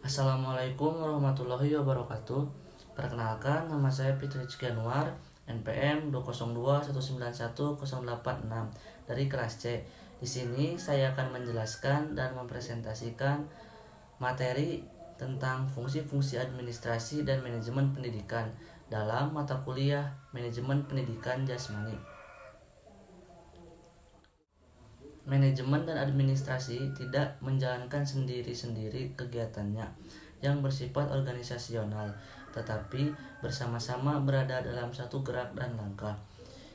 Assalamualaikum warahmatullahi wabarakatuh. Perkenalkan, nama saya Fitri Rizky Anwar, NPM 202191086 dari kelas C. Di sini saya akan menjelaskan dan mempresentasikan materi tentang fungsi-fungsi administrasi dan manajemen pendidikan dalam mata kuliah Manajemen Pendidikan Jasmani. Manajemen dan administrasi tidak menjalankan sendiri-sendiri kegiatannya yang bersifat organisasional, tetapi bersama-sama berada dalam satu gerak dan langkah.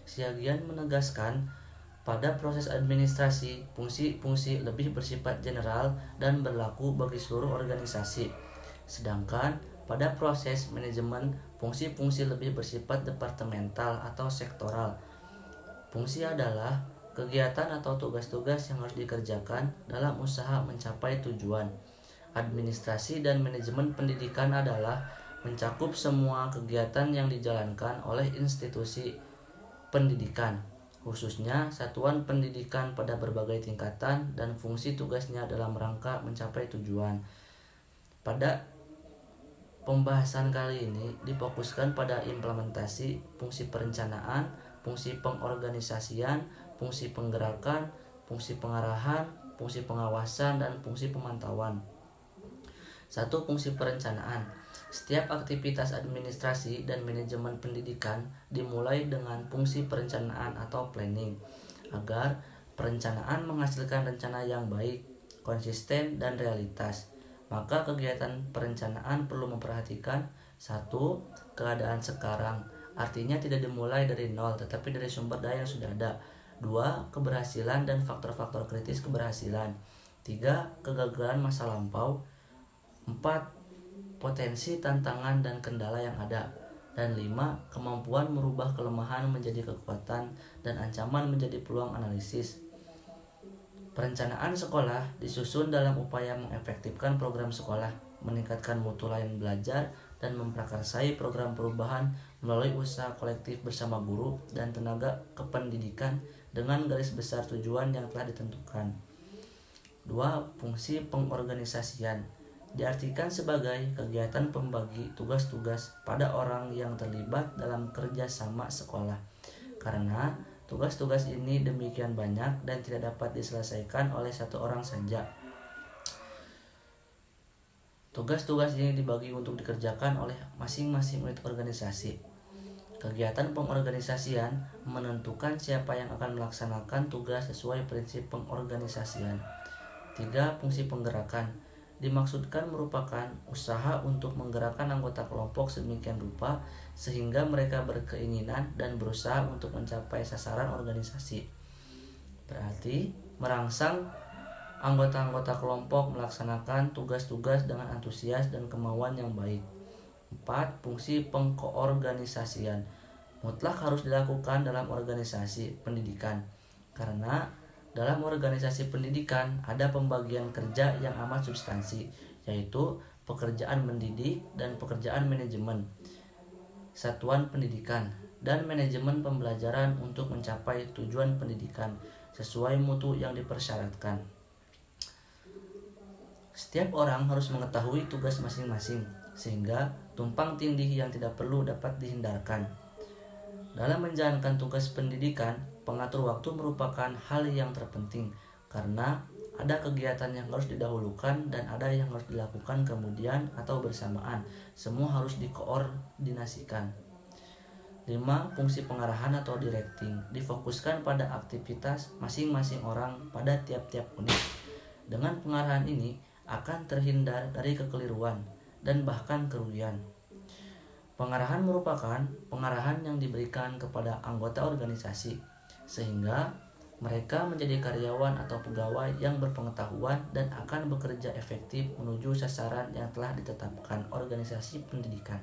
Sebagian menegaskan pada proses administrasi, fungsi-fungsi lebih bersifat general dan berlaku bagi seluruh organisasi. Sedangkan pada proses manajemen, fungsi-fungsi lebih bersifat departemental atau sektoral. Fungsi adalah kegiatan atau tugas-tugas yang harus dikerjakan dalam usaha mencapai tujuan. Administrasi dan manajemen pendidikan adalah mencakup semua kegiatan yang dijalankan oleh institusi pendidikan, khususnya satuan pendidikan pada berbagai tingkatan dan fungsi tugasnya dalam rangka mencapai tujuan. Pada pembahasan kali ini difokuskan pada implementasi fungsi perencanaan, fungsi pengorganisasian, fungsi penggerakan, fungsi pengarahan, fungsi pengawasan, dan fungsi pemantauan. 1. Fungsi perencanaan. Setiap aktivitas administrasi dan manajemen pendidikan dimulai dengan fungsi perencanaan atau planning, agar perencanaan menghasilkan rencana yang baik, konsisten, dan realitas. Maka kegiatan perencanaan perlu memperhatikan 1. Keadaan sekarang, artinya tidak dimulai dari nol tetapi dari sumber daya yang sudah ada. 2. Keberhasilan dan faktor-faktor kritis keberhasilan. 3. Kegagalan masa lampau. 4. Potensi, tantangan, dan kendala yang ada. Dan 5. Kemampuan merubah kelemahan menjadi kekuatan dan ancaman menjadi peluang analisis. Perencanaan sekolah disusun dalam upaya mengefektifkan program sekolah, meningkatkan mutu layanan belajar, dan memprakarsai program perubahan melalui usaha kolektif bersama guru dan tenaga kependidikan dengan garis besar tujuan yang telah ditentukan. 2. Fungsi pengorganisasian diartikan sebagai kegiatan pembagi tugas-tugas pada orang yang terlibat dalam kerja sama sekolah, karena tugas-tugas ini demikian banyak dan tidak dapat diselesaikan oleh satu orang saja. Tugas-tugas ini dibagi untuk dikerjakan oleh masing-masing unit organisasi. Kegiatan pengorganisasian menentukan siapa yang akan melaksanakan tugas sesuai prinsip pengorganisasian. 3. Fungsi penggerakan dimaksudkan merupakan usaha untuk menggerakkan anggota kelompok sedemikian rupa sehingga mereka berkeinginan dan berusaha untuk mencapai sasaran organisasi. Berarti merangsang anggota-anggota kelompok melaksanakan tugas-tugas dengan antusias dan kemauan yang baik. 4. Fungsi pengkoorganisasian mutlak harus dilakukan dalam organisasi pendidikan, karena dalam organisasi pendidikan ada pembagian kerja yang amat substansi, yaitu pekerjaan mendidik dan pekerjaan manajemen satuan pendidikan dan manajemen pembelajaran untuk mencapai tujuan pendidikan sesuai mutu yang dipersyaratkan. Setiap orang harus mengetahui tugas masing-masing, sehingga tumpang tindih yang tidak perlu dapat dihindarkan. Dalam menjalankan tugas pendidikan, pengatur waktu merupakan hal yang terpenting, karena ada kegiatan yang harus didahulukan dan ada yang harus dilakukan kemudian atau bersamaan. Semua harus dikoordinasikan. 5. Fungsi pengarahan atau directing difokuskan pada aktivitas masing-masing orang pada tiap-tiap unit. Dengan pengarahan ini akan terhindar dari kekeliruan dan bahkan kerugian. Pengarahan merupakan pengarahan yang diberikan kepada anggota organisasi sehingga mereka menjadi karyawan atau pegawai yang berpengetahuan dan akan bekerja efektif menuju sasaran yang telah ditetapkan organisasi pendidikan.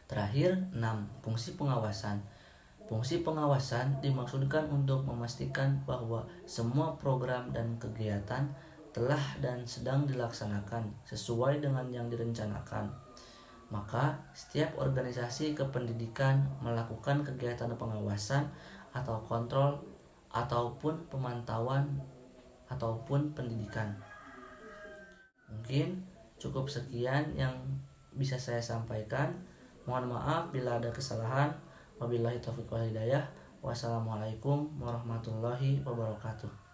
Terakhir, 6. Fungsi pengawasan. Fungsi pengawasan dimaksudkan untuk memastikan bahwa semua program dan kegiatan telah dan sedang dilaksanakan sesuai dengan yang direncanakan. Maka setiap organisasi kependidikan melakukan kegiatan pengawasan atau kontrol ataupun pemantauan ataupun pendidikan. Mungkin Cukup sekian yang bisa saya sampaikan. Mohon maaf bila ada kesalahan. Wabillahi taufiq wal hidayah. Wassalamualaikum warahmatullahi wabarakatuh.